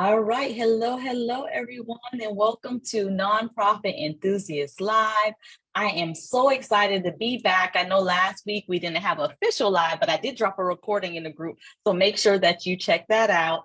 All right. Hello, everyone, and welcome to Nonprofit Enthusiast Live. I am so excited to be back. I know last week we didn't have an official live, but I did drop a recording in the group. So make sure that you check that out.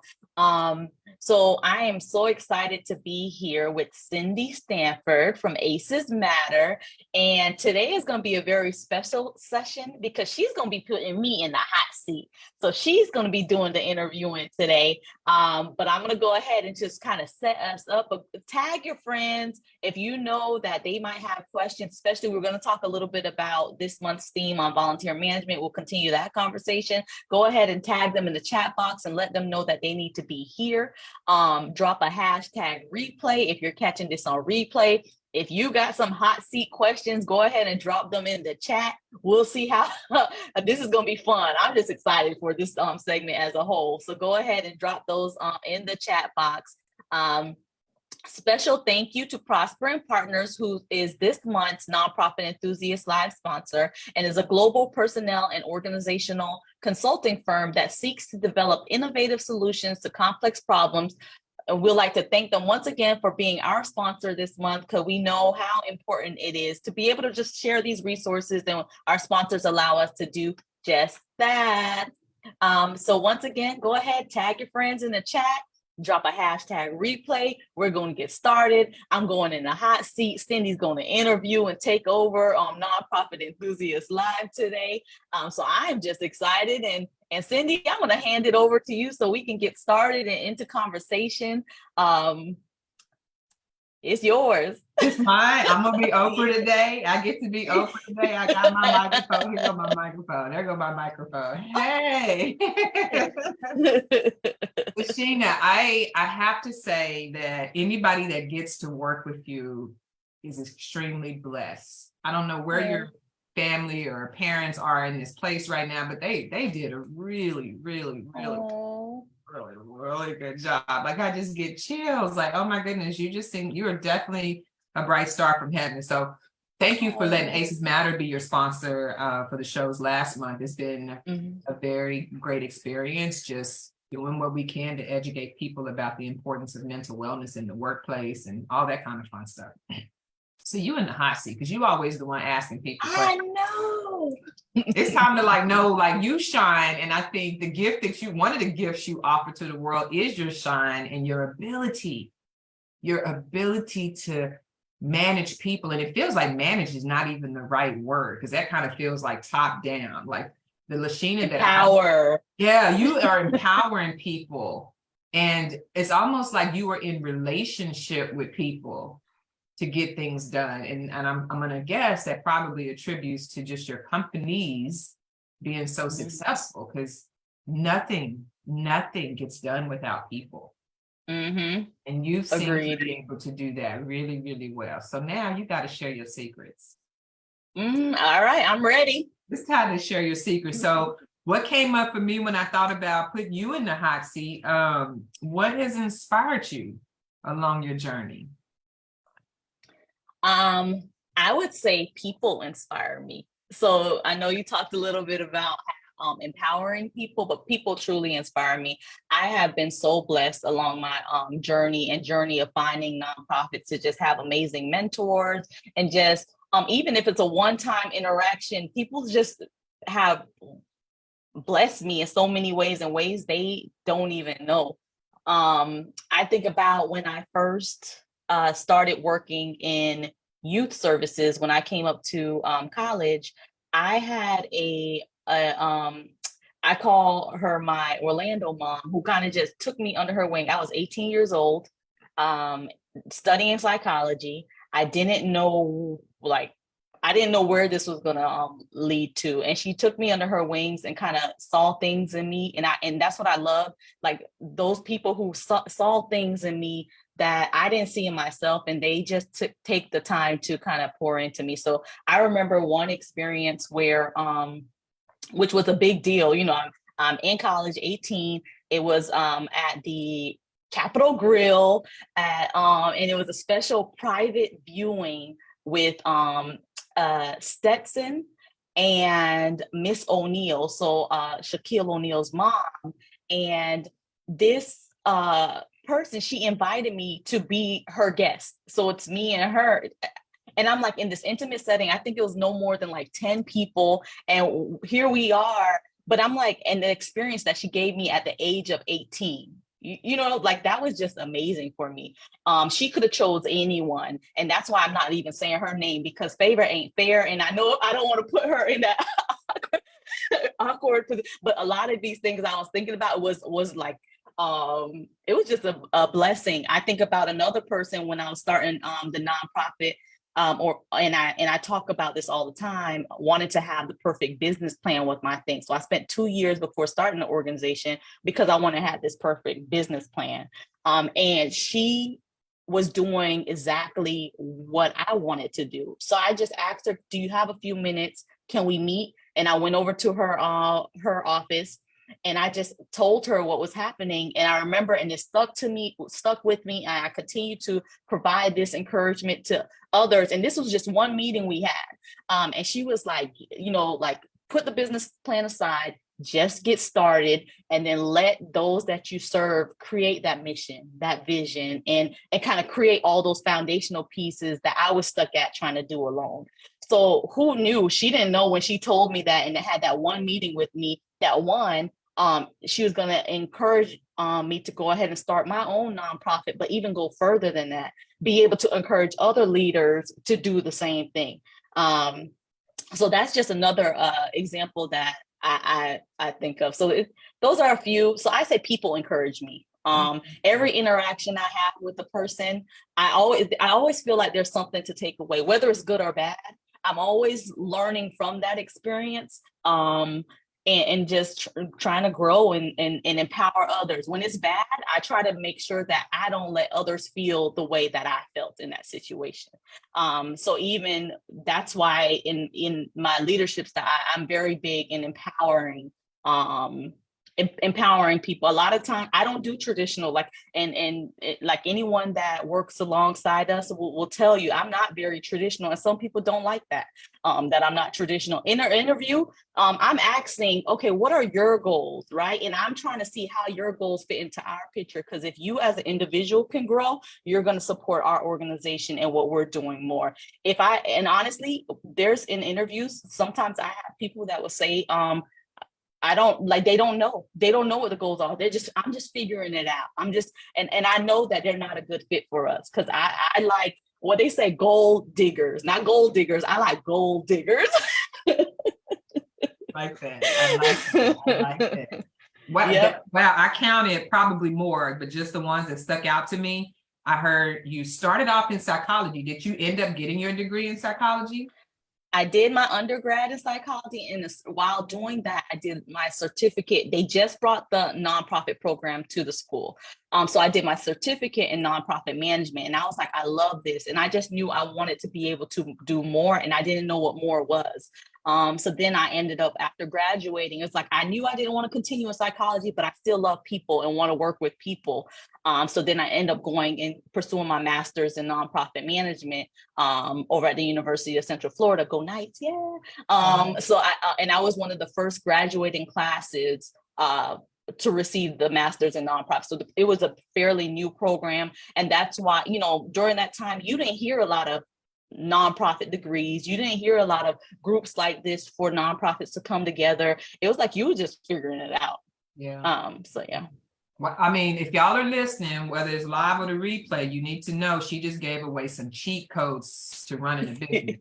So I am so excited to be here with Cindy Stanford from ACEs Matter. And today is going to be a very special session because she's going to be putting me in the hot seat. So she's going to be doing the interviewing today. But I'm going to go ahead and just kind of set us up. Tag your friends if you know that they might have questions, especially we're going to talk a little bit about this month's theme on volunteer management. We'll continue that conversation. Go ahead and tag them in the chat box and let them know that they need to be here. Drop a hashtag replay if you're catching this on replay. If you got some hot seat questions, go ahead and drop them in the chat. We'll see how this is going to be fun. I'm just excited for this segment as a whole. So go ahead and drop those in the chat box. Special thank you to Prosper and Partners, who is this month's Nonprofit Enthusiast Live sponsor and is a global personnel and organizational consulting firm that seeks to develop innovative solutions to complex problems. And we'd like to thank them once again for being our sponsor this month, because we know how important it is to be able to just share these resources, and our sponsors allow us to do just that. So once again, go ahead, tag your friends in the chat, drop a hashtag replay. We're going to get started. I'm going in the hot seat. Cindy's going to interview and take over on Nonprofit Enthusiast Live today. So I'm just excited. And Cindy, I'm going to hand it over to you so we can get started and into conversation. It's yours. It's mine. I'm going to be Oprah today. I get to be Oprah today. I got my microphone. Here go my microphone. There go my microphone. Hey. Lasheena, I have to say that anybody that gets to work with you is extremely blessed. I don't know where your family or parents are in this place right now, but they did a really good job. Like, I just get chills, like, oh my goodness, you are definitely a bright star from heaven. So thank you for letting ACEs Matter be your sponsor for the shows last month. It's been a very great experience, just doing what we can to educate people about the importance of mental wellness in the workplace and all that kind of fun stuff. So you in the hot seat, because you always the one asking people questions. I know. It's time to like you shine. And I think the gift that one of the gifts you offer to the world is your shine and your ability to manage people. And it feels like manage is not even the right word, because that kind of feels like top down, like the Lasheena power. Yeah, you are empowering people. And it's almost like you are in relationship with people to get things done. And I'm going to guess that probably attributes to just your companies being so successful, because nothing gets done without people. And you seem to be able to do that really well. So now you got to share your secrets. All right, I'm ready. It's time to share your secrets. So what came up for me when I thought about putting you in the hot seat? What has inspired you along your journey? I would say people inspire me. So I know you talked a little bit about empowering people, but people truly inspire me. I have been so blessed along my journey of finding nonprofits to just have amazing mentors, and just even if it's a one-time interaction, people just have blessed me in so many ways, in ways they don't even know. I think about when I first started working in youth services. When I came up to college, I had I call her my Orlando mom, who kind of just took me under her wing. I was 18 years old, studying psychology. I didn't know where this was going to lead to. And she took me under her wings and kind of saw things in me. And that's what I love. Like, those people who saw things in me that I didn't see in myself, and they just take the time to kind of pour into me. So I remember one experience where, which was a big deal. You know, I'm in college, 18. It was at the Capitol Grill and it was a special private viewing with Stetson and Miss O'Neill, so Shaquille O'Neal's mom. And this person, she invited me to be her guest. So it's me and her. And I'm like in this intimate setting. I think it was no more than like 10 people. And here we are. But I'm like, and the experience that she gave me at the age of 18, you know, like that was just amazing for me. She could have chose anyone. And that's why I'm not even saying her name, because favor ain't fair. And I know I don't want to put her in that awkward position. But a lot of these things I was thinking about was like, it was just a blessing. I think about another person when I was starting the nonprofit, and I talk about this all the time, wanted to have the perfect business plan with my thing. So I spent 2 years before starting the organization because I want to have this perfect business plan. And she was doing exactly what I wanted to do. So I just asked her, do you have a few minutes? Can we meet? And I went over to her office, and I just told her what was happening. And I remember, and it stuck with me. And I continue to provide this encouragement to others. And this was just one meeting we had. And she was like, you know, like, put the business plan aside, just get started, and then let those that you serve create that mission, that vision, and kind of create all those foundational pieces that I was stuck at trying to do alone. So who knew? She didn't know when she told me that, and had that one meeting with me, she was going to encourage me to go ahead and start my own nonprofit, but even go further than that, be able to encourage other leaders to do the same thing. So that's just another example that I think of. So those are a few. So I say people encourage me. Every interaction I have with the person, I always feel like there's something to take away, whether it's good or bad. I'm always learning from that experience. And just trying to grow and empower others. When it's bad, I try to make sure that I don't let others feel the way that I felt in that situation. So even that's why in my leadership style, I'm very big in empowering people. A lot of time I don't do traditional, like, and like anyone that works alongside us will tell you I'm not very traditional, and some people don't like that I'm not traditional. In our interview, I'm asking, okay, what are your goals, right? And I'm trying to see how your goals fit into our picture, because if you as an individual can grow, you're going to support our organization and what we're doing more. And honestly, there's in interviews, sometimes I have people that will say, I don't like, they don't know what the goals are. I'm just figuring it out. And I know that they're not a good fit for us, because I like what they say, gold diggers, not gold diggers. I like gold diggers. Like that. I like that. Wow, I counted probably more, but just the ones that stuck out to me. I heard you started off in psychology. Did you end up getting your degree in psychology? I did my undergrad in psychology, and while doing that, I did my certificate. They just brought the nonprofit program to the school. So I did my certificate in nonprofit management, and I was like, I love this. And I just knew I wanted to be able to do more, and I didn't know what more was. So then I ended up, after graduating, it's like, I knew I didn't want to continue in psychology, but I still love people and want to work with people. So then I ended up going and pursuing my master's in nonprofit management over at the University of Central Florida. Go Knights, yeah. So I was one of the first graduating classes to receive the master's in nonprofit. So it was a fairly new program. And that's why, during that time, you didn't hear a lot of nonprofit degrees. You didn't hear a lot of groups like this for nonprofits to come together. It was like you were just figuring it out. Yeah. So yeah. Well, I mean, if y'all are listening, whether it's live or the replay, you need to know she just gave away some cheat codes to running a business.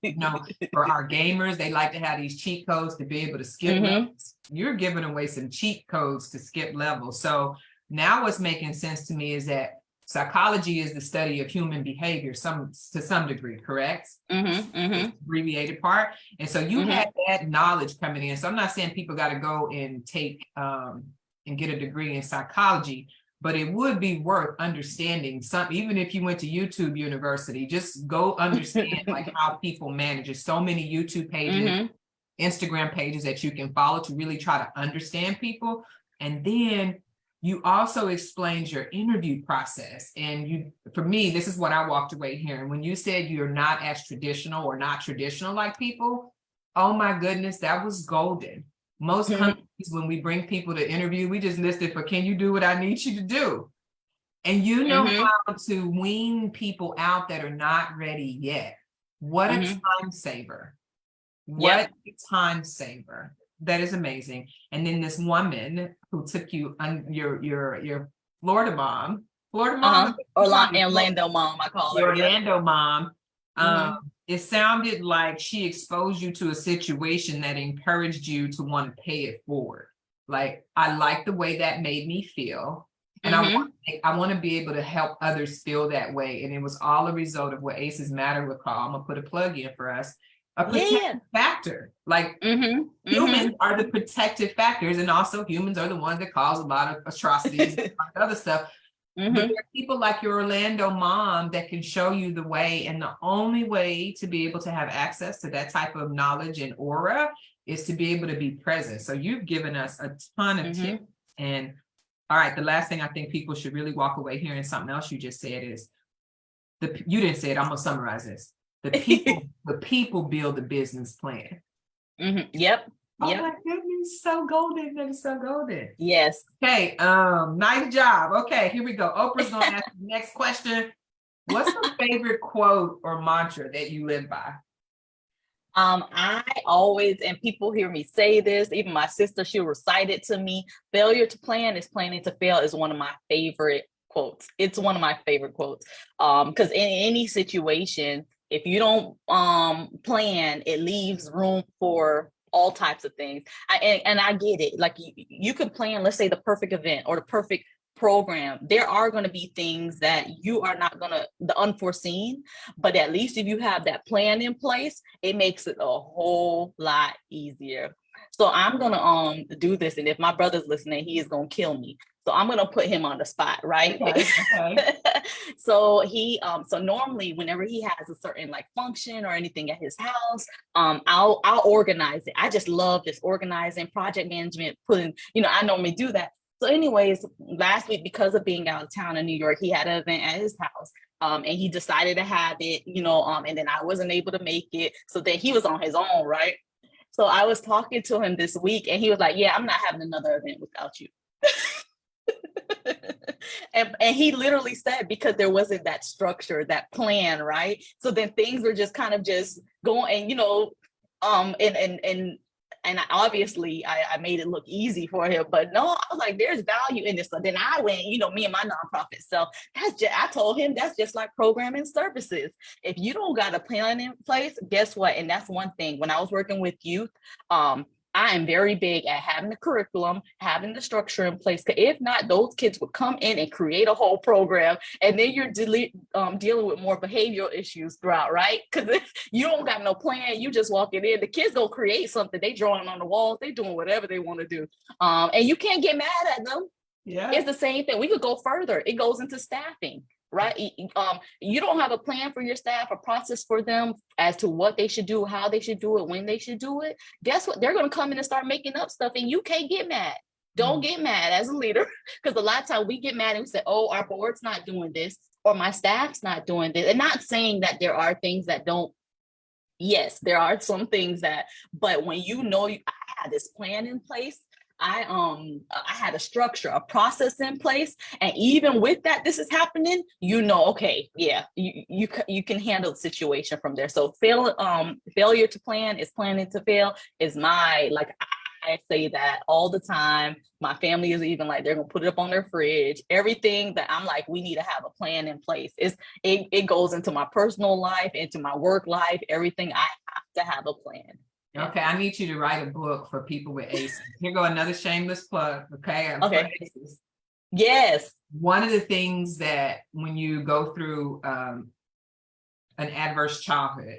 For our gamers, they like to have these cheat codes to be able to skip levels. You're giving away some cheat codes to skip levels. So now what's making sense to me is that psychology is the study of human behavior, to some degree, correct? Abbreviated part. And so you had that knowledge coming in. So I'm not saying people got to go and take and get a degree in psychology, but it would be worth understanding even if you went to YouTube University, just go understand like how people manage. There's so many YouTube pages, Instagram pages that you can follow to really try to understand people. And then you also explained your interview process. And for me, this is what I walked away hearing. When you said you're not as traditional or not traditional like people, oh my goodness, that was golden. Most companies, when we bring people to interview, we just list it for, can you do what I need you to do? And you know Mm-hmm. how to wean people out that are not ready yet. What a Mm-hmm. time saver. Yep. What a time saver. That is amazing. And then this woman who took you on your Florida mom, Florida mom, Uh-huh. Florida, Orlando mom, I call your her. Yep. Orlando mom. Mm-hmm. It sounded like she exposed you to a situation that encouraged you to want to pay it forward. Like, I like the way that made me feel. And Mm-hmm. I want to be able to help others feel that way. And it was all a result of what Aces Matter would call, I'm gonna put a plug in for us, a Yeah. protective factor. Like, Mm-hmm. humans Mm-hmm. are the protective factors, and also humans are the ones that cause a lot of atrocities and other stuff. But Mm-hmm. there are people like your Orlando mom that can show you the way. And the only way to be able to have access to that type of knowledge and aura is to be able to be present. So you've given us a ton of tips. Mm-hmm. And all right, the last thing I think people should really walk away hearing, something else you just said is, you didn't say it, I'm gonna summarize this. The people build the business plan. Mm-hmm. Yep. Oh Yep. my goodness, so golden. That is so golden. Yes. Okay, nice job. Okay, here we go. Oprah's gonna ask the next question. What's your favorite quote or mantra that you live by? I always, and people hear me say this, even my sister, she'll recite it to me. Failure to plan is planning to fail is one of my favorite quotes. It's one of my favorite quotes. Because in any situation, if you don't plan, it leaves room for all types of things. And I get it. Like you could plan, let's say, the perfect event or the perfect program. There are going to be things that you are not going to, the unforeseen, but at least if you have that plan in place, it makes it a whole lot easier. So I'm gonna do this, and if my brother's listening, he is gonna kill me. So I'm gonna put him on the spot, right? Okay. So so normally whenever he has a certain like function or anything at his house, I'll organize it. I just love this organizing, project management, putting, I normally do that. So anyways, last week, because of being out of town in New York, he had an event at his house. And he decided to have it, and then I wasn't able to make it. So then he was on his own, right? So I was talking to him this week, and he was like, yeah, I'm not having another event without you. And he literally said, because there wasn't that structure, that plan, right? So then things were just kind of just going, and obviously I made it look easy for him, but no, I was like, there's value in this. So then I went, me and my nonprofit self, I told him that's just like programming services. If you don't got a plan in place, guess what? And that's one thing. When I was working with youth, I am very big at having the curriculum, having the structure in place. Because if not, those kids would come in and create a whole program, and then you're dealing with more behavioral issues throughout, right? Because if you don't got no plan, you just walking in. The kids go create something. They drawing on the walls. They doing whatever they want to do, and you can't get mad at them. Yeah. It's the same thing. We could go further. It goes into staffing. Right. You don't have a plan for your staff, a process for them as to what they should do, how they should do it, when they should do it. Guess what? They're going to come in and start making up stuff, and you can't get mad. Don't get mad as a leader, because a lot of times we get mad and we say, oh, our board's not doing this, or my staff's not doing this. And not saying that there are things that don't. Yes, there are some things that, but when I had this plan in place, I had a structure, a process in place, and even with that, this is happening. Okay, yeah, you can handle the situation from there. So failure to plan is planning to fail is I say that all the time. My family is even like, they're gonna put it up on their fridge. Everything that I'm like, we need to have a plan in place. It goes into my personal life, into my work life, everything. I have to have a plan. Okay, I need you to write a book for people with ACEs. Here go another shameless plug. Okay. Okay. Yes. One of the things that when you go through an adverse childhood,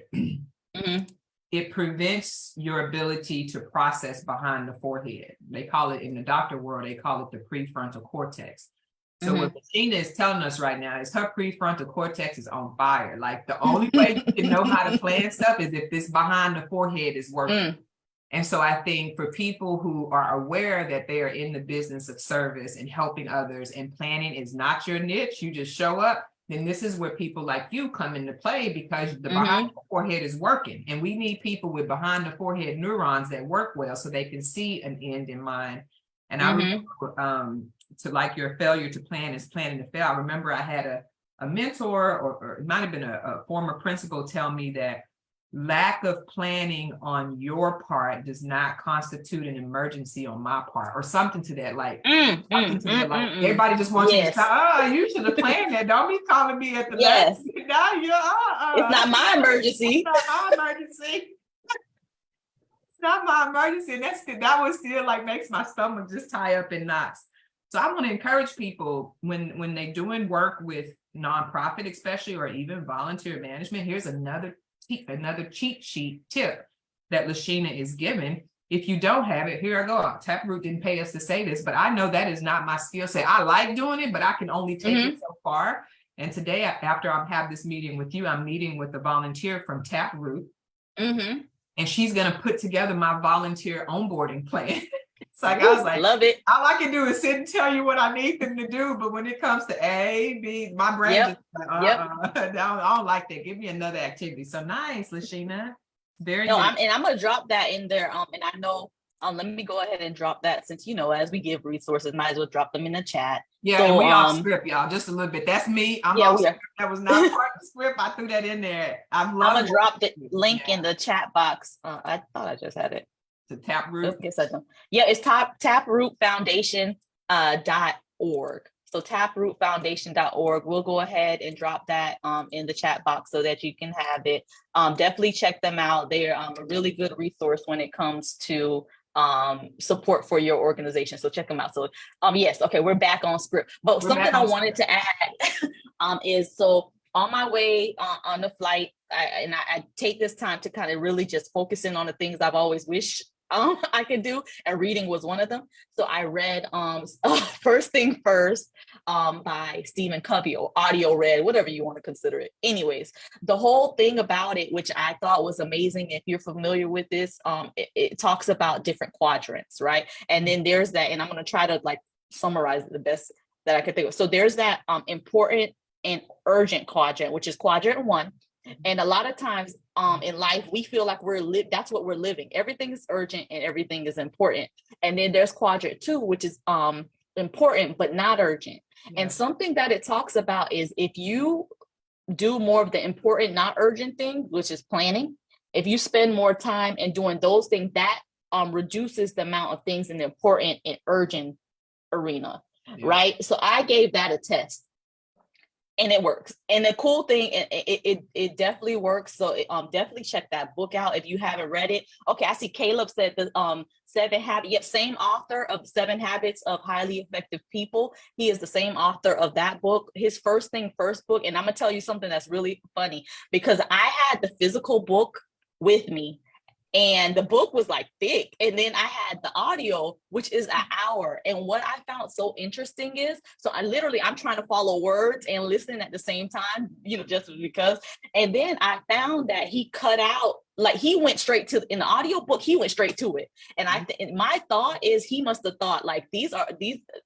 it prevents your ability to process behind the forehead. They call it, in the doctor world, they call it the prefrontal cortex. So what Lasheena is telling us right now is her prefrontal cortex is on fire. Like, the only way you can know how to plan stuff is if this behind the forehead is working. And so I think for people who are aware that they are in the business of service and helping others, and planning is not your niche, you just show up, then this is where people like you come into play, because the behind the forehead is working. And we need people with behind the forehead neurons that work well so they can see an end in mind. And I remember to like your failure to plan is planning to fail. I remember I had a mentor, or it might have been a former principal, tell me that lack of planning on your part does not constitute an emergency on my part, or something to that, like everybody just wants you to say, oh, you should have planned that. Don't be calling me at the last. Now you're it's not my emergency. It's not my emergency. It's not my emergency. And that was still like makes my stomach just tie up in knots. So I want to encourage people when they're doing work with nonprofit, especially, or even volunteer management. Here's another cheat sheet tip that Lasheena is giving. If you don't have it, here I go. Taproot didn't pay us to say this, but I know that is not my skill set. I like doing it, but I can only take it so far. And today, after I have this meeting with you, I'm meeting with a volunteer from Taproot, and she's going to put together my volunteer onboarding plan. It's like, I was like, love it. All I can do is sit and tell you what I need them to do. But when it comes to A, B, my brain is like, I don't like that. Give me another activity. So nice, Lasheena. Very good. I'm going to drop that in there. And I know, let me go ahead and drop that, since, as we give resources, might as well drop them in the chat. Yeah, so, and we off script, y'all, just a little bit. That's me. I'm off script. That was not part of the script. I threw that in there. I'm going to drop the link in the chat box. I thought I just had it. To Taproot. Yes, I don't. Yeah, it's taprootfoundation.org. So taprootfoundation.org. We'll go ahead and drop that in the chat box so that you can have it. Definitely check them out. They're a really good resource when it comes to support for your organization. So check them out. So yes, okay, we're back on script. But something I wanted to add is, so on my way on the flight, I take this time to kind of really just focus in on the things I've always wished I could do, and reading was one of them. So I read First Thing First by Stephen Covey, or audio read, whatever you want to consider it. Anyways, the whole thing about it, which I thought was amazing, if you're familiar with this, it talks about different quadrants, right? And then there's that, and I'm going to try to like summarize it the best that I could think of. So there's that important and urgent quadrant, which is quadrant 1. And a lot of times in life, we feel like that's what we're living. Everything is urgent and everything is important. And then there's quadrant 2, which is important, but not urgent. Yeah. And something that it talks about is, if you do more of the important, not urgent thing, which is planning, if you spend more time in doing those things, that reduces the amount of things in the important and urgent arena, right? So I gave that a test. And it works. And the cool thing, it definitely works. So definitely check that book out if you haven't read it. Okay, I see Caleb said the 7 Habits. Yep, same author of 7 Habits of Highly Effective People. He is the same author of that book. His First Thing First book. And I'm gonna tell you something that's really funny, because I had the physical book with me, and the book was like thick. And then I had the audio, which is an hour. And what I found so interesting is, so I'm trying to follow words and listen at the same time, just because. And then I found that he cut out, like he went straight to, in the audio book, he went straight to it. And my thought is, he must have thought like,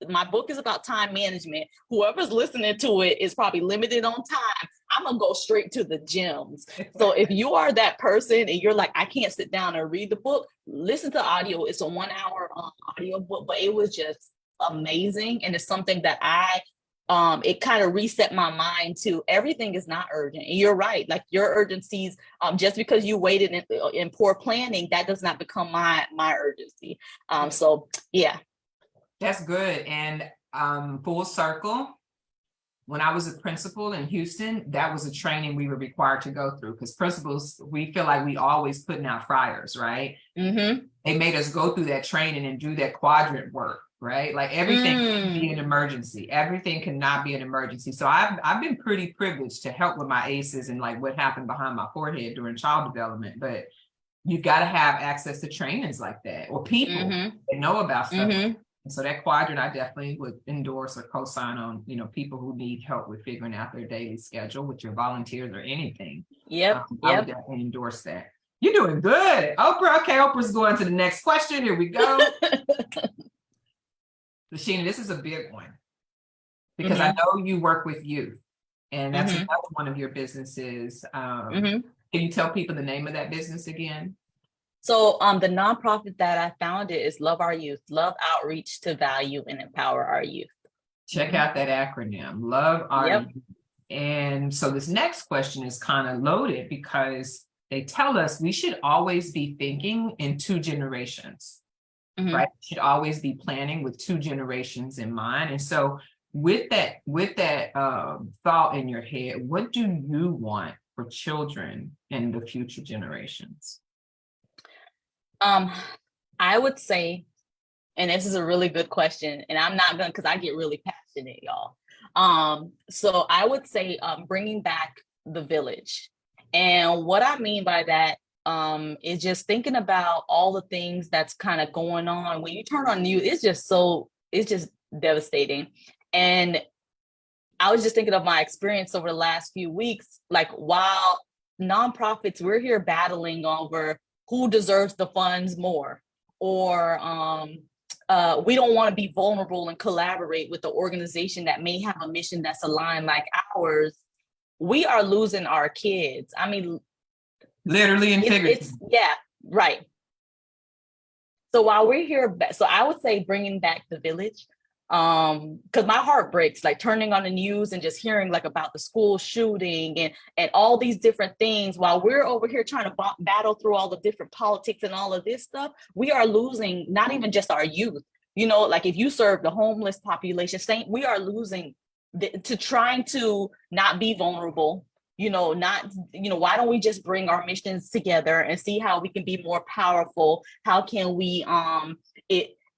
my book is about time management. Whoever's listening to it is probably limited on time. I'm gonna go straight to the gems. So if you are that person and you're like, I can't sit down and read the book, listen to audio. It's a 1-hour audio book, but it was just amazing. And it's something that it kind of reset my mind to, everything is not urgent. And you're right, like your urgencies, just because you waited in poor planning, that does not become my urgency. So yeah. That's good. And full circle, when I was a principal in Houston, that was a training we were required to go through, because principals, we feel like we always putting out fires, right? Mm-hmm. They made us go through that training and do that quadrant work, right? Like everything can be an emergency. Everything cannot be an emergency. So I've been pretty privileged to help with my ACEs and like what happened behind my forehead during child development. But you got to have access to trainings like that, or people that know about stuff. So that quadrant, I definitely would endorse or co-sign on, people who need help with figuring out their daily schedule with your volunteers or anything. I would definitely endorse that. You're doing good, Oprah. Okay, Oprah's going to the next question. Here we go. Lasheena, this is a big one, because I know you work with youth, and that's another one of your businesses. Can you tell people the name of that business again? So the nonprofit that I founded is Love Our Youth, Love Outreach to Value and Empower Our Youth. Check out that acronym, Love Our Yep. Youth. And so this next question is kind of loaded because they tell us we should always be thinking in 2 generations, right? We should always be planning with 2 generations in mind. And so with that thought in your head, what do you want for children in the future generations? I would say, and this is a really good question, and I'm not gonna, because I get really passionate, y'all. So I would say bringing back the village. And what I mean by that is just thinking about all the things that's kind of going on. When you turn on news, it's just devastating. And I was just thinking of my experience over the last few weeks, like while nonprofits, we're here battling over who deserves the funds more, or we don't want to be vulnerable and collaborate with the organization that may have a mission that's aligned like ours. We are losing our kids. I mean, literally and figuratively. Yeah, right. So while we're here, so I would say bringing back the village, because my heart breaks, like turning on the news and just hearing like about the school shooting and all these different things, while we're over here trying to battle through all the different politics and all of this stuff. We are losing not even just our youth, like if you serve the homeless population, we are losing to trying to not be vulnerable, why don't we just bring our missions together and see how we can be more powerful? How can we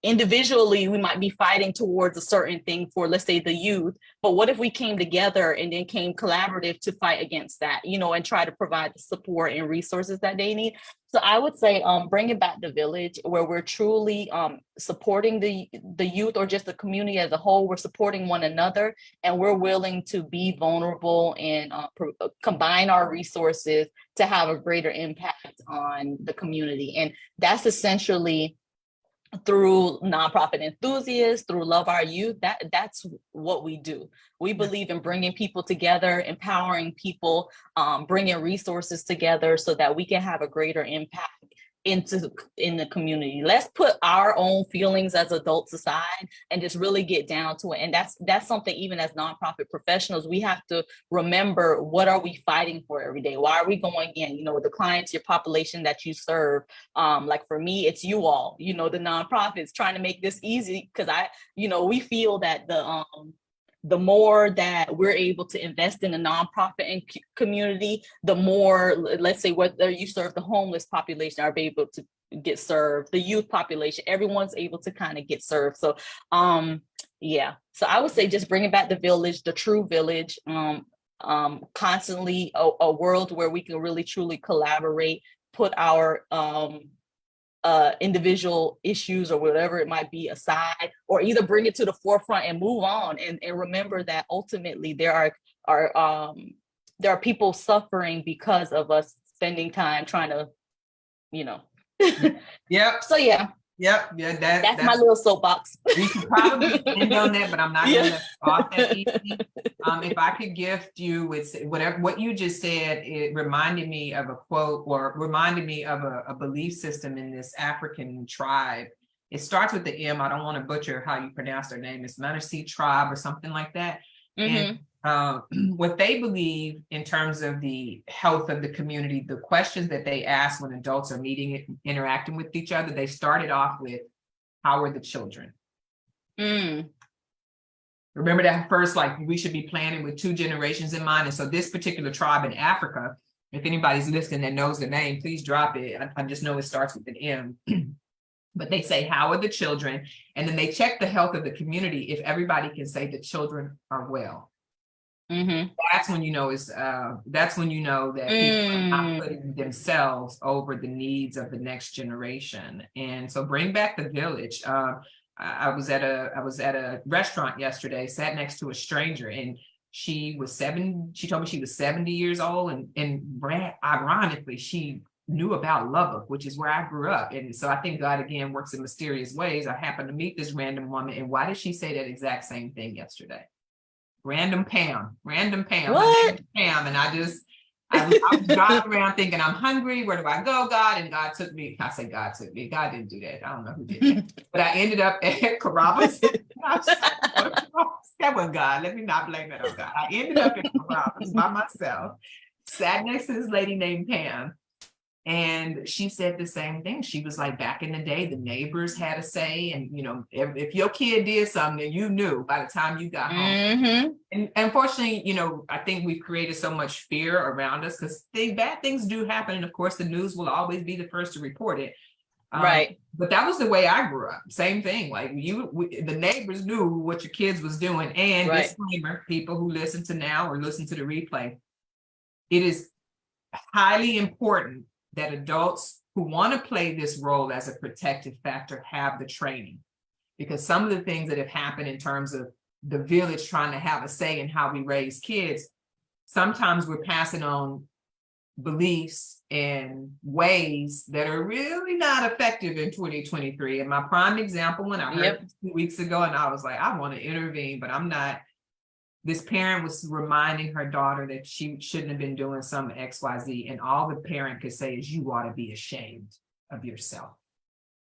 individually, we might be fighting towards a certain thing for, let's say, the youth, but what if we came together and then came collaborative to fight against that, and try to provide the support and resources that they need? So I would say bringing back the village, where we're truly supporting the youth, or just the community as a whole. We're supporting one another, and we're willing to be vulnerable and combine our resources to have a greater impact on the community. And that's essentially through nonprofit enthusiasts, through Love Our Youth. That's what we do. We believe in bringing people together, empowering people, bringing resources together so that we can have a greater impact in the community. Let's put our own feelings as adults aside and just really get down to it. And that's something, even as nonprofit professionals, we have to remember, what are we fighting for every day? Why are we going in, the clients, your population that you serve? Like for me, it's you all, the nonprofits, trying to make this easy, because we feel that the more that we're able to invest in a nonprofit and community, the more, let's say, whether you serve the homeless population, are able to get served, the youth population, everyone's able to kind of get served. So yeah, so I would say just bringing back the village, the true village, constantly a world where we can really truly collaborate, put our individual issues or whatever it might be aside, or either bring it to the forefront and move on, and remember that ultimately there are people suffering because of us spending time trying to, Yep. So yeah. Yep. Yeah, that's my little soapbox. We could probably end on that, but I'm not going to let off that easy. If I could gift you with what you just said, it reminded me of a quote, or reminded me of a belief system in this African tribe. It starts with the M. I don't want to butcher how you pronounce their name. It's Manasi tribe or something like that. And what they believe in terms of the health of the community, the questions that they ask when adults are meeting, interacting with each other, they started off with, how are the children? Remember that first, like, we should be planning with 2 generations in mind. And so this particular tribe in Africa, if anybody's listening that knows the name, please drop it. I just know it starts with an M. But they say, how are the children? And then they check the health of the community. If everybody can say the children are well, that's when you know that's when you know that people are not putting themselves over the needs of the next generation. And so bring back the village. I was at a restaurant yesterday, sat next to a stranger, and she told me she was 70 years old, and ironically, she knew about Lubbock, which is where I grew up. And so I think God again works in mysterious ways. I happened to meet this random woman, and why did she say that exact same thing yesterday? Random Pam. What? Pam. And I was driving around thinking, I'm hungry. Where do I go, God? And God took me. I say God took me. God didn't do that. I don't know who did that. But I ended up at Carrabba's. That wasn't God. Let me not blame that on God. I ended up at Carrabba's by myself, sat next to this lady named Pam. And she said the same thing. She was like, back in the day, the neighbors had a say. And, if your kid did something, you knew by the time you got home. And unfortunately, I think we've created so much fear around us because bad things do happen. And of course, the news will always be the first to report it. Right. But that was the way I grew up. Same thing. Like the neighbors knew what your kids was doing. And disclaimer, people who listen to now or listen to the replay, it is highly important that adults who want to play this role as a protective factor have the training, because some of the things that have happened in terms of the village trying to have a say in how we raise kids, sometimes we're passing on beliefs and ways that are really not effective in 2023. And my prime example, when I heard this 2 weeks ago, and I was like, I want to intervene, but I'm not. This parent was reminding her daughter that she shouldn't have been doing some XYZ. And all the parent could say is, you ought to be ashamed of yourself.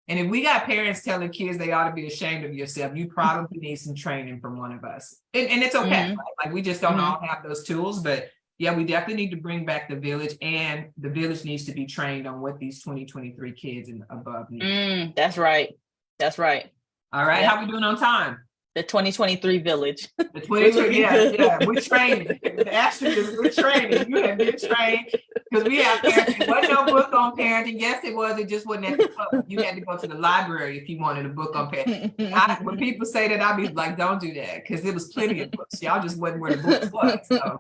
And if we got parents telling kids they ought to be ashamed of yourself, you probably need some training from one of us. And it's okay. Right? Like we just don't all have those tools. But yeah, we definitely need to bring back the village, and the village needs to be trained on what these 2023 kids and above need. That's right. That's right. All right. How we doing on time? The 2023 village. The 2023, yeah, we're training. The action is we're training. You have been trained, because we have parenting. There was no book on parenting. Yes, it was. It just wasn't at the club. You had to go to the library if you wanted a book on parenting. When people say that, I'll be like, don't do that, because there was plenty of books. Y'all just wasn't where the books was. So,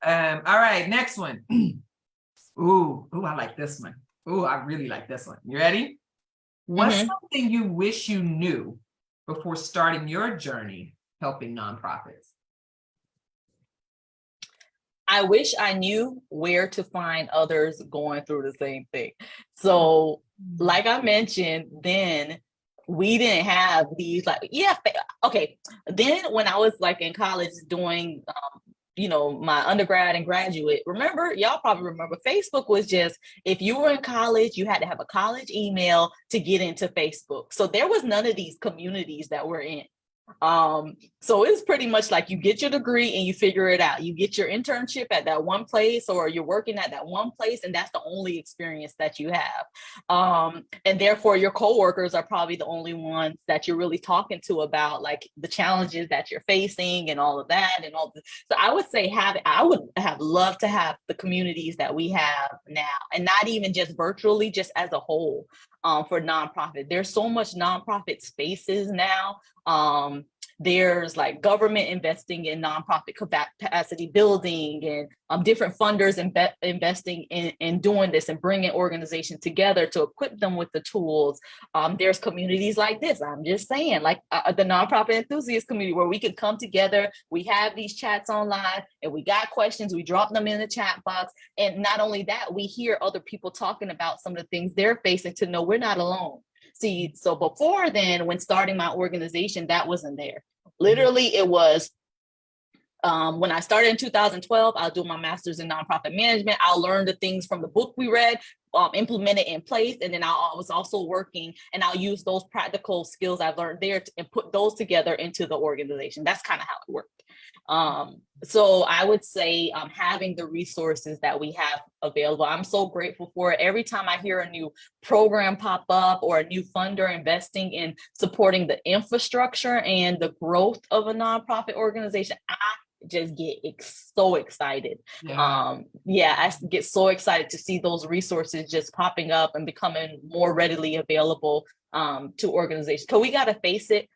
all right, next one. Ooh, I like this one. Ooh, I really like this one. You ready? What's something you wish you knew before starting your journey helping nonprofits? I wish I knew where to find others going through the same thing. So like I mentioned, then we didn't have these Then when I was like in college doing, my undergrad and graduate, y'all probably remember, Facebook was just, if you were in college, you had to have a college email to get into Facebook. So there was none of these communities that we're in. So it's pretty much like you get your degree and you figure it out. You get your internship at that one place, or you're working at that one place, and that's the only experience that you have. And therefore your coworkers are probably the only ones that you're really talking to about like the challenges that you're facing and all of that and all this. So I would say I would have loved to have the communities that we have now, and not even just virtually, just as a whole. For nonprofit, there's so much nonprofit spaces now. There's like government investing in nonprofit capacity building, and different funders investing in doing this and bringing organizations together to equip them with the tools. There's communities like this. I'm just saying, like the nonprofit enthusiast community, where we can come together. We have these chats online, and we got questions. We drop them in the chat box. And not only that, we hear other people talking about some of the things they're facing to know we're not alone. See, so before then, when starting my organization, that wasn't there. Literally, it was when I started in 2012, I'll do my master's in nonprofit management. I'll learn the things from the book we read, implement it in place. And then I was also working, and I'll use those practical skills I've learned there and put those together into the organization. That's kind of how it worked. So I would say having the resources that we have available, I'm so grateful for it. Every time I hear a new program pop up or a new funder investing in supporting the infrastructure and the growth of a nonprofit organization, I just get so excited. I get so excited to see those resources just popping up and becoming more readily available to organizations. Because we got to face it.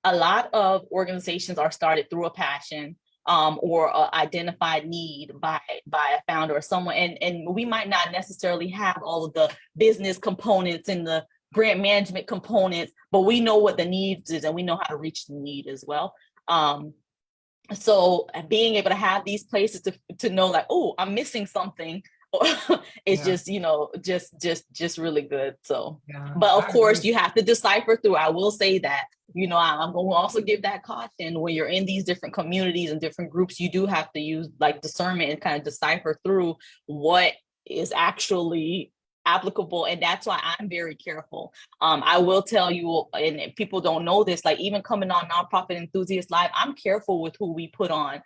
A lot of organizations are started through a passion or an identified need by a founder or someone. And we might not necessarily have all of the business components and the grant management components, but we know what the needs is, and we know how to reach the need as well. So being able to have these places to know like, oh, I'm missing something, it's just really good. So, but of course you have to decipher through. I will say that I'm going to also give that caution when you're in these different communities and different groups, you do have to use like discernment and kind of decipher through what is actually applicable. And that's why I'm very careful. I will tell you, and people don't know this, like even coming on Nonprofit Enthusiast Live, I'm careful with who we put on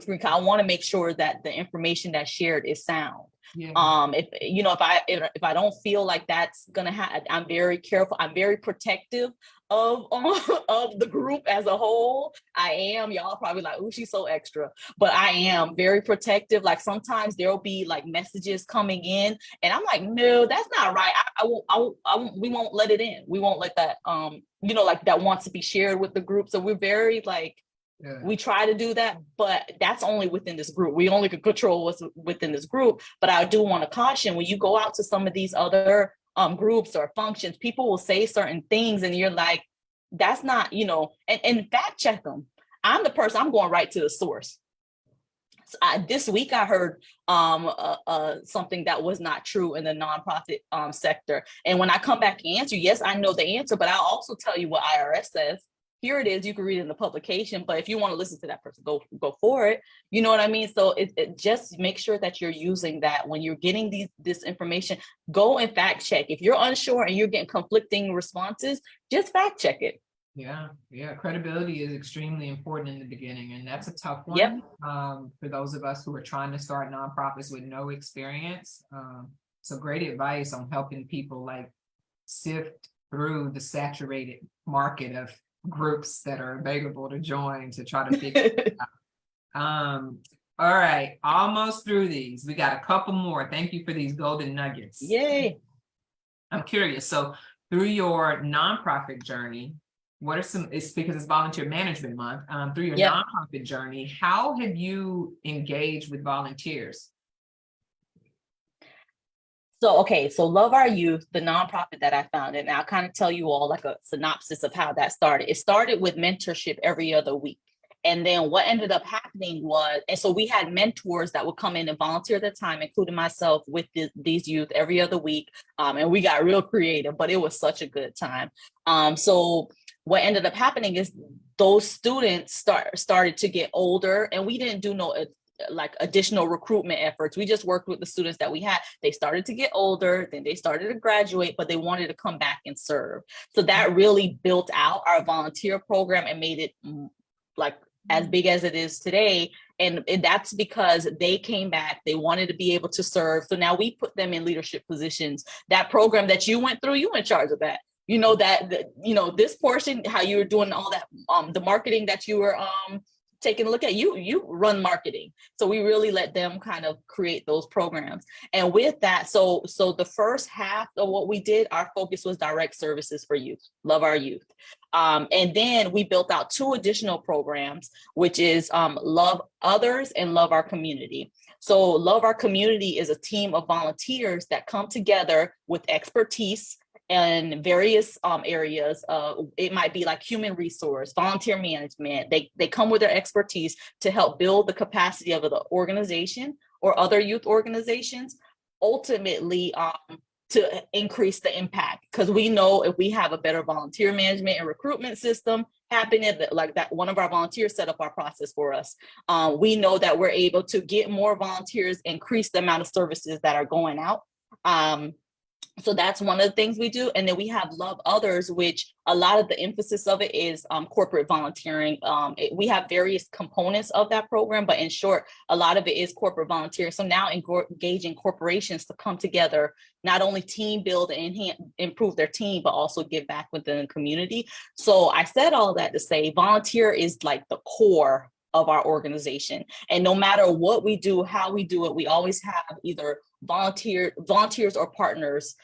screen. I want to make sure that the information that's shared is sound. Yeah. If I don't feel like that's gonna happen, I'm very careful. I'm very protective of of the group as a whole. I am. Y'all probably like, oh, she's so extra, but I am very protective. Like sometimes there'll be like messages coming in, and I'm like, no, that's not right. We won't let it in. We won't let that like that wants to be shared with the group. So we're very like. Yeah. We try to do that, but that's only within this group. We only can control what's within this group. But I do want to caution when you go out to some of these other groups or functions, people will say certain things and you're like, that's not, and fact check them. I'm the person, I'm going right to the source. This week I heard something that was not true in the nonprofit sector. And when I come back and answer, yes, I know the answer, but I'll also tell you what IRS says. Here it is, you can read it in the publication, but if you want to listen to that person, go for it. You know what I mean? So it just make sure that you're using that when you're getting this information, go and fact check. If you're unsure and you're getting conflicting responses, just fact check it. Yeah. Credibility is extremely important in the beginning, and that's a tough one. Yep. For those of us who are trying to start nonprofits with no experience. So great advice on helping people like sift through the saturated market of groups that are available to join to try to figure it out. All right, almost through these. We got a couple more. Thank you for these golden nuggets. Yay. I'm curious. So through your nonprofit journey, what are it's because it's volunteer management month, through your nonprofit journey, how have you engaged with volunteers? So Love Our Youth, the nonprofit that I founded, and I'll kind of tell you all like a synopsis of how that started. It started with mentorship every other week. And then what ended up happening was, and so we had mentors that would come in and volunteer at the time, including myself with these youth every other week. And we got real creative, but it was such a good time. So what ended up happening is those students started to get older, and we didn't do no like additional recruitment efforts. We just worked with the students that we had. They started to get older, then they started to graduate, but they wanted to come back and serve. So that really built out our volunteer program and made it like as big as it is today. And that's because they came back, they wanted to be able to serve. So now we put them in leadership positions. That program that you went through, you in charge of that. This portion, how you were doing all that, the marketing that you were taking a look at, you run marketing. So we really let them kind of create those programs. And with that, so the first half of what we did, our focus was direct services for youth, Love Our Youth. And then we built out 2 additional programs, which is Love Others and Love Our Community. So Love Our Community is a team of volunteers that come together with expertise in various areas. It might be like human resource, volunteer management. They come with their expertise to help build the capacity of the organization or other youth organizations, ultimately to increase the impact. Because we know if we have a better volunteer management and recruitment system happening, like that, one of our volunteers set up our process for us. We know that we're able to get more volunteers, increase the amount of services that are going out. So that's one of the things we do. And then we have Love Others, which a lot of the emphasis of it is corporate volunteering. We have various components of that program, but in short, a lot of it is corporate volunteering. So now engaging corporations to come together, not only team build and improve their team, but also give back within the community. So I said all that to say volunteer is like the core of our organization. And no matter what we do, how we do it, we always have either volunteers or partners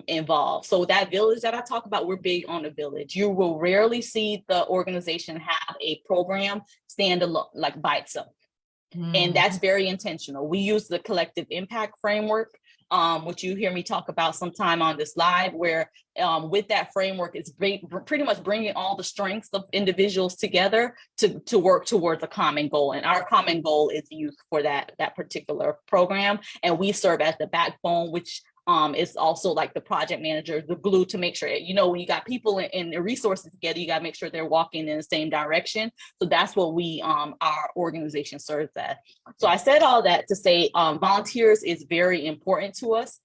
involved. So that village that I talk about, we're big on the village. You will rarely see the organization have a program stand alone, like by itself. And that's very intentional. We use the collective impact framework, which you hear me talk about sometime on this live, where with that framework, it's pretty much bringing all the strengths of individuals together to work towards a common goal. And our common goal is youth for that particular program. And we serve as the backbone, which is also like the project manager, the glue to make sure, you know, when you got people and the resources together, you got to make sure they're walking in the same direction. So that's what we, our organization serves as. So I said all that to say volunteers is very important to us.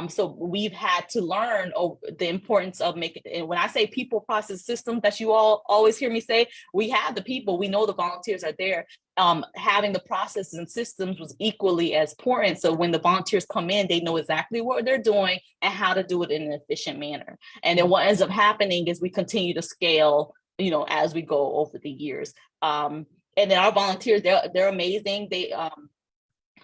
So we've had to learn the importance of making, and when I say people, process, systems, that you all always hear me say, we have the people, we know the volunteers are there. Having the processes and systems was equally as important. So when the volunteers come in, they know exactly what they're doing and how to do it in an efficient manner. And then what ends up happening is we continue to scale, you know, as we go over the years. And then our volunteers, they're amazing.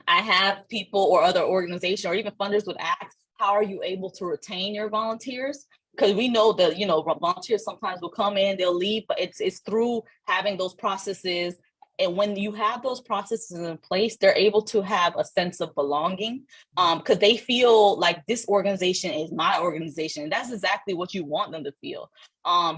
I have people or other organizations or even funders would ask, how are you able to retain your volunteers? Because we know that, you know, volunteers sometimes will come in, they'll leave, but it's through having those processes. And when you have those processes in place, they're able to have a sense of belonging, because they feel like this organization is my organization. And that's exactly what you want them to feel.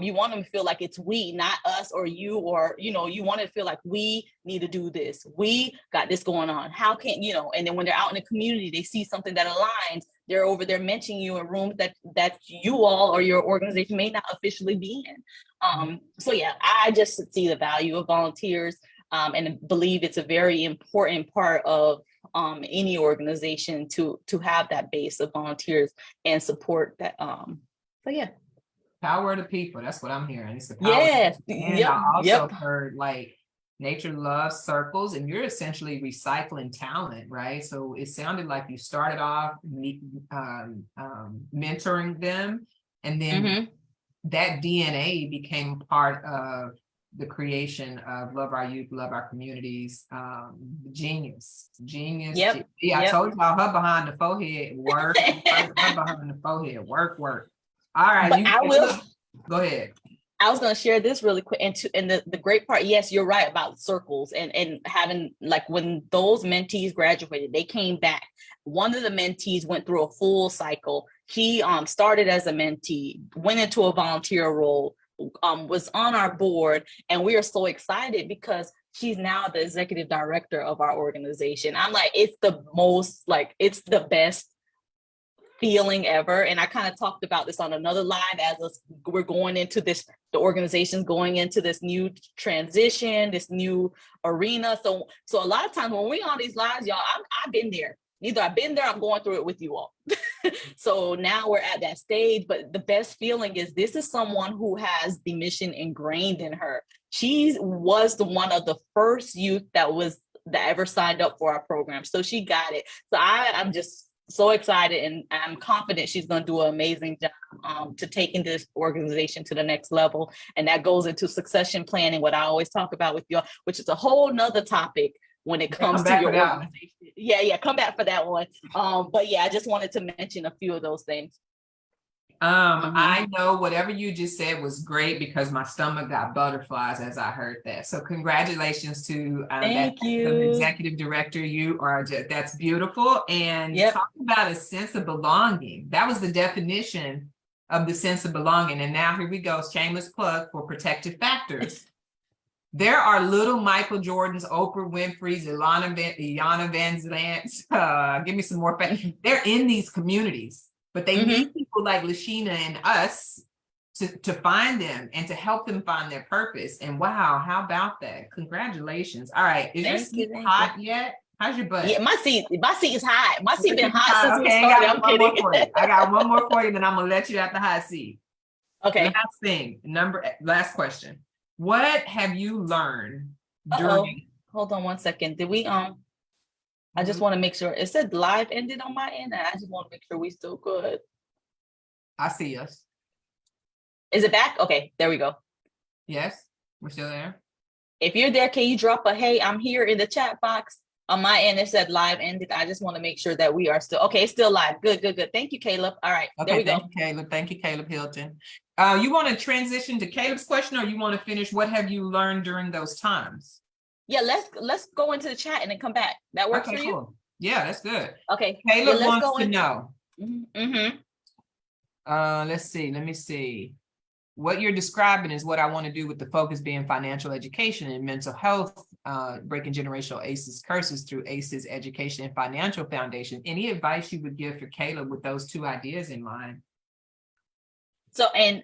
You want them to feel like it's we, not us or you, or, you know, you want to feel like we need to do this. We got this going on. How can, you know, and then when they're out in the community, they see something that aligns. They're over there mentioning you in rooms that you all or your organization may not officially be in. So yeah, I just see the value of volunteers. And believe it's a very important part of any organization to have that base of volunteers and support that. So yeah. Power of the people. That's what I'm hearing. It's the power. Yes. And Yep. I also Yep. heard like nature loves circles, and you're essentially recycling talent, right? So it sounded like you started off mentoring them, and then that DNA became part of the creation of Love Our Youth, Love Our Communities. Genius. Yep. Yeah, Yep. I told y'all her behind the forehead work. Her behind the forehead work. All right, But I will go ahead. I was going to share this really quick. And the great part, yes, you're right about circles and having, like, when those mentees graduated, they came back. One of the mentees went through a full cycle. He started as a mentee, went into a volunteer role, was on our board, and we are so excited because she's now the executive director of our organization. I'm like, it's the best feeling ever. And I kind of talked about this on another live we're going into this, the organization's going into this new transition, this new arena. So a lot of times when we're on these lives, y'all, I've been there. Either I've been there, I'm going through it with you all. So now we're at that stage, but the best feeling is this is someone who has the mission ingrained in her. She was one of the first youth that ever signed up for our program. So she got it. So I'm just so excited, and I'm confident she's going to do an amazing job to taking this organization to the next level. And that goes into succession planning, what I always talk about with y'all, which is a whole nother topic when it comes to your organization. Yeah, come back for that one. But yeah, I just wanted to mention a few of those things. I know whatever you just said was great because my stomach got butterflies as I heard that. So congratulations to Thank you. the executive director. You are that's beautiful. And talk about a sense of belonging. That was the definition of the sense of belonging. And now here we go. Shameless plug for protective factors. There are little Michael Jordans, Oprah Winfrey's, Iyanla Vanzant's. Give me some more facts. They're in these communities. But they need people like Lasheena and us to find them and to help them find their purpose. And wow, how about that? Congratulations. All right. Is your seat hot yet? How's your butt? Yeah, my seat is hot. My seat been hot since we started. I'm kidding. I got one more for you, then I'm gonna let you at the hot seat. Okay. Last thing, last question. What have you learned during? Hold on one second. Did we I just want to make sure it said live ended on my end, and I just want to make sure we still good. I see us. Is it back? Okay, there we go. Yes, we're still there. If you're there, can you drop a hey, I'm here in the chat box? On my end, it said live ended. I just want to make sure that we are still okay. It's still live. Good. Thank you, Caleb. All right, okay, there we go. Thank you, Caleb Hilton. You want to transition to Caleb's question, or you want to finish? What have you learned during those times? Yeah, let's go into the chat and then come back. That works for you? Cool. Yeah, that's good. Okay. Caleb wants to know. Mm-hmm. Let's see. Let me see. what you're describing is what I want to do with the focus being financial education and mental health, breaking generational ACEs curses through ACEs education and financial foundation. Any advice you would give for Caleb with those two ideas in mind? So in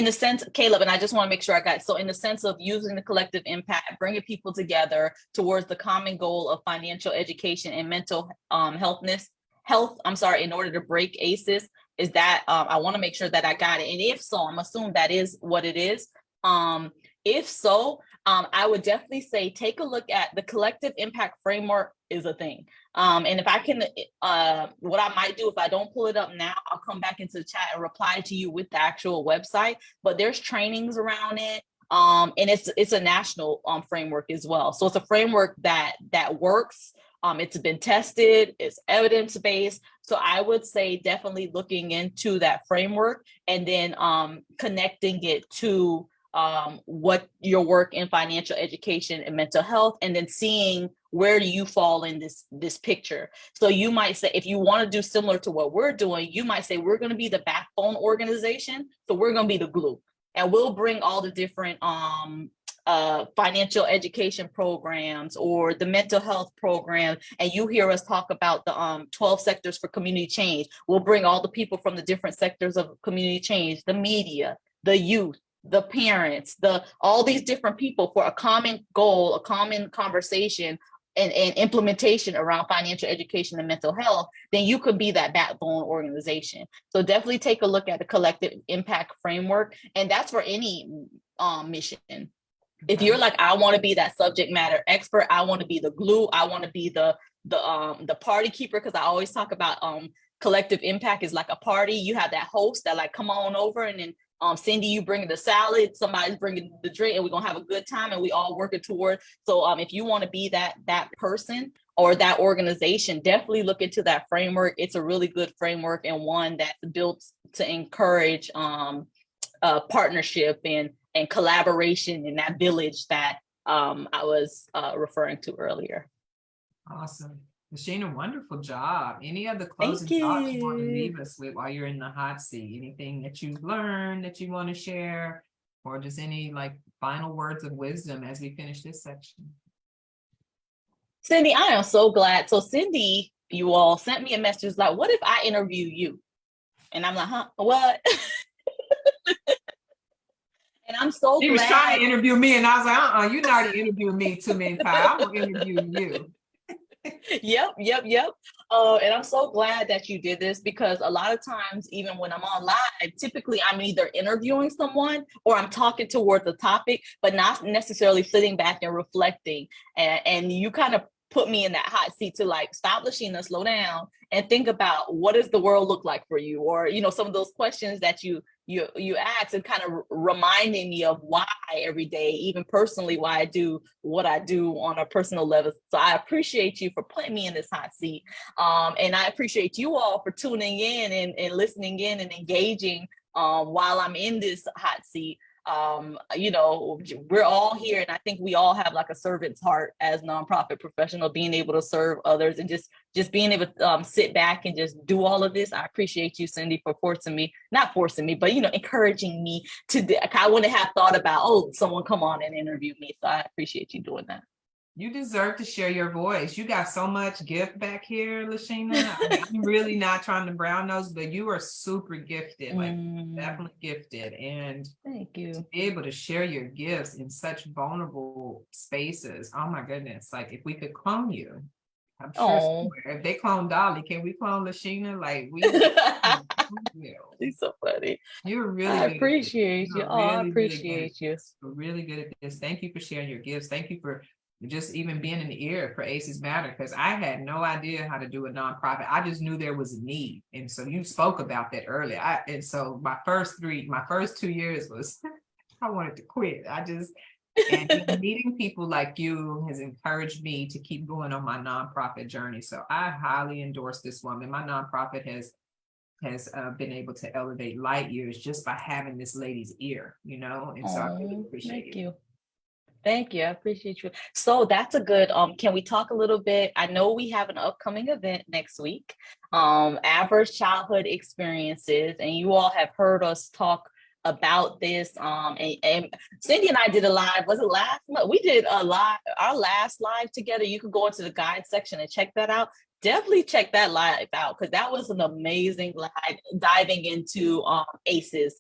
the sense, Caleb, and I just want to make sure I got it. So in the sense of using the collective impact, bringing people together towards the common goal of financial education and mental health, in order to break ACEs, is that I want to make sure that I got it. And if so, I'm assuming that is what it is. If so, I would definitely say take a look at the collective impact framework is a thing. And if I can, what I might do if I don't pull it up now, I'll come back into the chat and reply to you with the actual website. But there's trainings around it. And it's a national framework as well. So it's a framework that works. It's been tested, it's evidence-based. So I would say definitely looking into that framework and then connecting it to what your work in financial education and mental health, and then seeing where do you fall in this picture. So you might say, if you want to do similar to what we're doing, you might say, we're going to be the backbone organization. So we're going to be the glue, and we'll bring all the different financial education programs or the mental health program. And you hear us talk about the 12 sectors for community change. We'll bring all the people from the different sectors of community change, the media, the youth, the parents, all these different people for a common goal, a common conversation and implementation around financial education and mental health. Then you could be that backbone organization. So definitely take a look at the collective impact framework. And that's for any mission. If you're like, I want to be that subject matter expert, I want to be the glue, I want to be the party keeper, because I always talk about collective impact is like a party. You have that host that like, come on over, and then Cindy, you bring the salad, somebody's bringing the drink, and we're gonna have a good time, and we all working toward. So if you want to be that person or that organization, definitely look into that framework. It's a really good framework, and one that's built to encourage partnership and collaboration in that village that I was referring to earlier. Awesome. Lasheena, wonderful job. Any other closing thoughts you want to leave us with while you're in the hot seat? Anything that you've learned that you want to share, or just any like final words of wisdom as we finish this section? Cindy, I am so glad. So Cindy, you all sent me a message like, what if I interview you? And I'm like, huh, what? And I'm so glad. He was trying to interview me, and I was like, you already interviewed me too many times. I'm going to interview you. Yep. And I'm so glad that you did this, because a lot of times, even when I'm on live, typically I'm either interviewing someone or I'm talking towards the topic, but not necessarily sitting back and reflecting. And you kind of put me in that hot seat to like, stop, Lasheena, slow down and think about, what does the world look like for you? Or, some of those questions that you ask, and kind of reminding me of why every day, even personally, why I do what I do on a personal level. So I appreciate you for putting me in this hot seat. And I appreciate you all for tuning in and listening in and engaging while I'm in this hot seat. We're all here, and I think we all have like a servant's heart as nonprofit professional, being able to serve others and just being able to sit back and just do all of this. I appreciate you, Cindy, for not forcing me, but encouraging me I wouldn't have thought about, someone come on and interview me. So I appreciate you doing that. You deserve to share your voice. You got so much gift back here, Lasheena. I'm really not trying to brown nose, but you are super gifted, like definitely gifted. And thank you. To be able to share your gifts in such vulnerable spaces. Oh my goodness. Like, if we could clone you, I'm sure if they clone Dolly, can we clone Lasheena? Like, we She's so funny. You're really I good appreciate you. I appreciate you. You're really good at this. Thank you for sharing your gifts. Thank you for just even being in the ear for ACEs Matter, because I had no idea how to do a nonprofit. I just knew there was a need. And so you spoke about that earlier. And so my first 2 years was, I wanted to quit. And meeting people like you has encouraged me to keep going on my nonprofit journey. So I highly endorse this woman. My nonprofit has been able to elevate light years just by having this lady's ear, and so I really appreciate you. Thank you. I appreciate you. So that's a good, can we talk a little bit? I know we have an upcoming event next week, Adverse Childhood Experiences, and you all have heard us talk about this. And Cindy and I did a live, was it last month? We did a live, our last live together. You could go into the guide section and check that out. Definitely check that live out, because that was an amazing live diving into ACEs.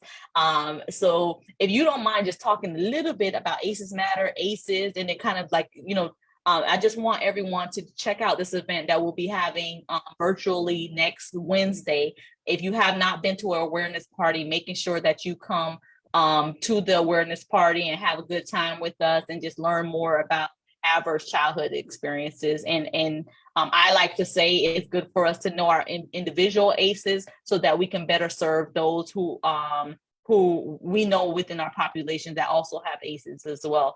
So if you don't mind just talking a little bit about ACEs Matter, ACEs, and it kind of like, I just want everyone to check out this event that we'll be having virtually next Wednesday. If you have not been to an awareness party, making sure that you come to the awareness party and have a good time with us and just learn more about adverse childhood experiences. And I like to say it's good for us to know our individual ACEs so that we can better serve those who we know within our population that also have ACEs as well.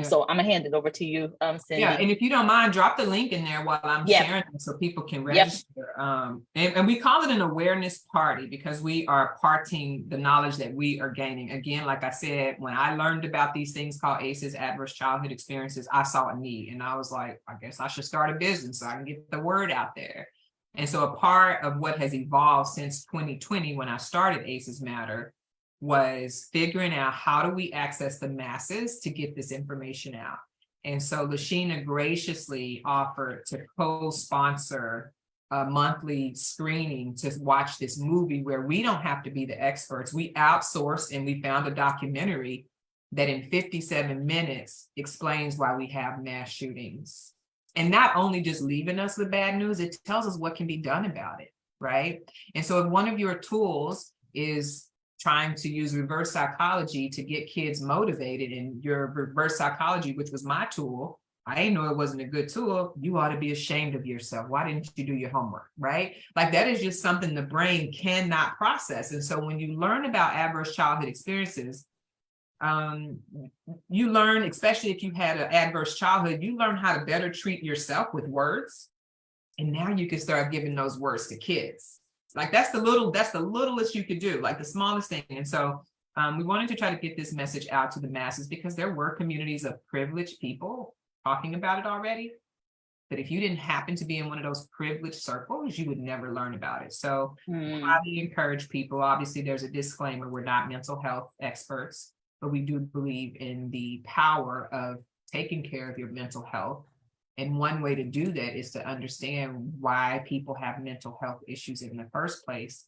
So I'm gonna hand it over to you, Cindy. Yeah, and if you don't mind, drop the link in there while I'm sharing it so people can register. And we call it an awareness party because we are parting the knowledge that we are gaining. Again, like I said, when I learned about these things called ACEs, adverse childhood experiences, I saw a need and I was like, I guess I should start a business so I can get the word out there. And so a part of what has evolved since 2020, when I started ACEs Matter, was figuring out how do we access the masses to get this information out. And so Lasheena graciously offered to co-sponsor a monthly screening to watch this movie where we don't have to be the experts. We outsourced and we found a documentary that in 57 minutes explains why we have mass shootings. And not only just leaving us with bad news, it tells us what can be done about it, right? And so if one of your tools is trying to use reverse psychology to get kids motivated, and your reverse psychology, which was my tool, I didn't know it wasn't a good tool. You ought to be ashamed of yourself. Why didn't you do your homework, right? Like that is just something the brain cannot process. And so when you learn about adverse childhood experiences, you learn, especially if you had an adverse childhood, you learn how to better treat yourself with words. And now you can start giving those words to kids. Like that's the littlest you could do, like the smallest thing. And so we wanted to try to get this message out to the masses because there were communities of privileged people talking about it already. But if you didn't happen to be in one of those privileged circles, you would never learn about it. So I encourage people, obviously there's a disclaimer, we're not mental health experts, but we do believe in the power of taking care of your mental health. And one way to do that is to understand why people have mental health issues in the first place.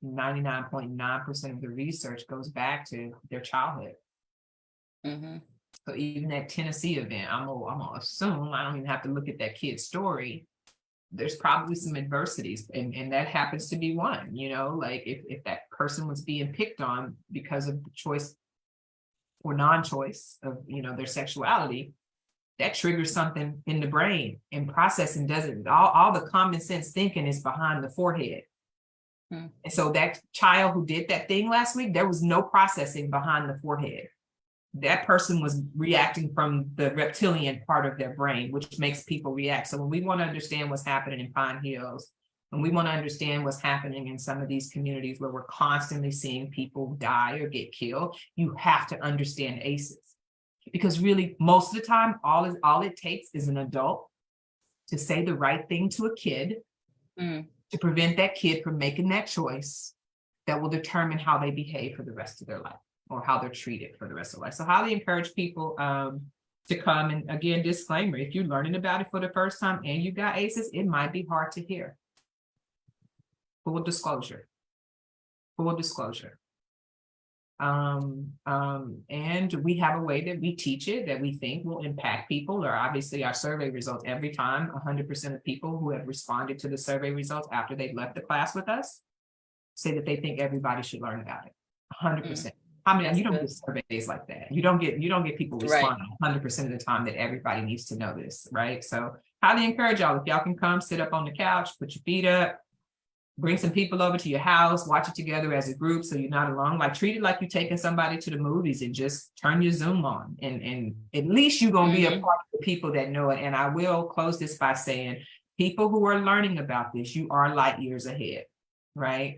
99.9% of the research goes back to their childhood. So even that Tennessee event, I'm gonna assume, I don't even have to look at that kid's story. There's probably some adversities, and that happens to be one, like if that person was being picked on because of the choice or non-choice of, their sexuality, that triggers something in the brain, and processing doesn't, all the common sense thinking is behind the forehead. And so that child who did that thing last week, there was no processing behind the forehead. That person was reacting from the reptilian part of their brain, which makes people react. So when we want to understand what's happening in Pine Hills, and we want to understand what's happening in some of these communities where we're constantly seeing people die or get killed, you have to understand ACEs. Because really, most of the time, all it takes is an adult to say the right thing to a kid to prevent that kid from making that choice that will determine how they behave for the rest of their life or how they're treated for the rest of their life. So highly encourage people to come. And again, disclaimer, if you're learning about it for the first time and you got ACEs, it might be hard to hear. Full disclosure. And we have a way that we teach it that we think will impact people, or obviously our survey results every time. 100% of people who have responded to the survey results after they've left the class with us say that they think everybody should learn about it. 100%. How many? You don't get surveys like that. You don't get people responding 100% of the time that everybody needs to know this, right? So highly encourage y'all, if y'all can come sit up on the couch, put your feet up, bring some people over to your house, watch it together as a group so you're not alone. Like treat it like you're taking somebody to the movies and just turn your Zoom on. And at least you're going to be a part of the people that know it. And I will close this by saying, people who are learning about this, you are light years ahead, right?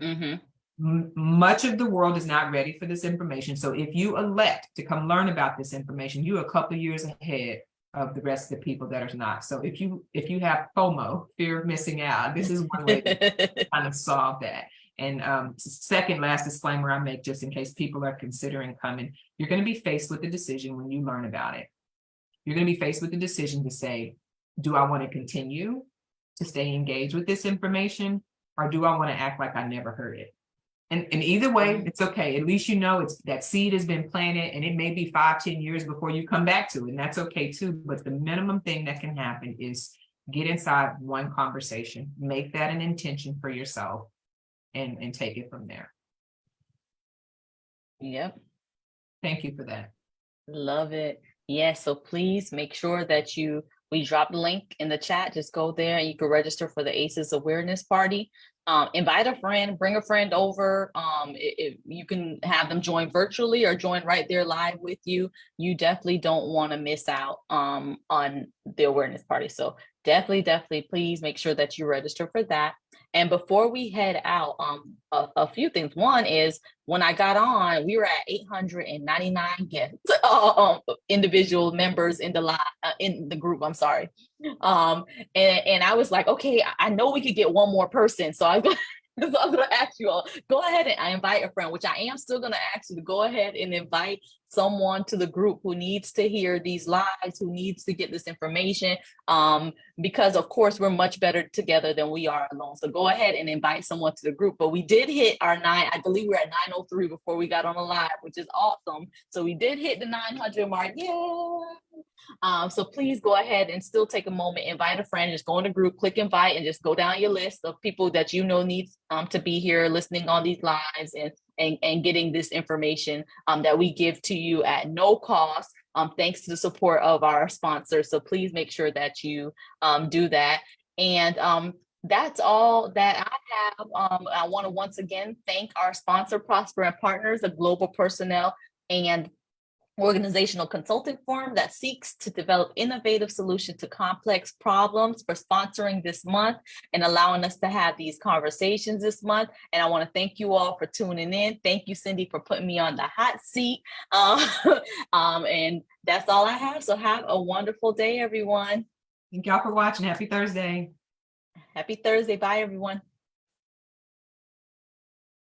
Much of the world is not ready for this information. So if you elect to come learn about this information, you're a couple of years ahead of the rest of the people that are not. So if you have FOMO, fear of missing out, this is one way to kind of solve that. And second last disclaimer I make, just in case people are considering coming, you're going to be faced with a decision when you learn about it. You're going to be faced with the decision to say, do I want to continue to stay engaged with this information, or do I want to act like I never heard it? And either way, it's okay. At least you know it's that seed has been planted, and it may be 5-10 years before you come back to it, and that's okay too. But the minimum thing that can happen is get inside one conversation, make that an intention for yourself, and take it from there. Yep. Thank you for that. Love it. Yes. So please make sure that we drop the link in the chat. Just go there and you can register for the ACEs awareness party. Invite a friend, bring a friend over. You can have them join virtually or join right there live with you. You definitely don't want to miss out on the awareness party. So definitely, please make sure that you register for that. And before we head out, a few things. One is, when I got on, we were at 899 guests, individual members in the live, in the group. I'm sorry. And I was like, okay, I know we could get one more person. So I'm going to ask you all, go ahead and invite a friend, which I am still going to ask you to go ahead and invite someone to the group who needs to hear these lives, who needs to get this information. Because of course we're much better together than we are alone. So go ahead and invite someone to the group. But we did hit our I believe we're at 903 before we got on the live, which is awesome. So we did hit the 900 mark. Yeah. So please go ahead and still take a moment, invite a friend, just go in the group, click invite, and just go down your list of people that you know needs to be here listening on these lives and getting this information that we give to you at no cost, thanks to the support of our sponsors. So please make sure that you do that. And that's all that I have. I want to once again thank our sponsor, Prosper and Partners, a global personnel and organizational consulting firm that seeks to develop innovative solutions to complex problems, for sponsoring this month and allowing us to have these conversations this month. And I want to thank you all for tuning in. Thank you, Cindy, for putting me on the hot seat. And that's all I have. So have a wonderful day, everyone. Thank y'all for watching. Happy Thursday. Happy Thursday. Bye, everyone.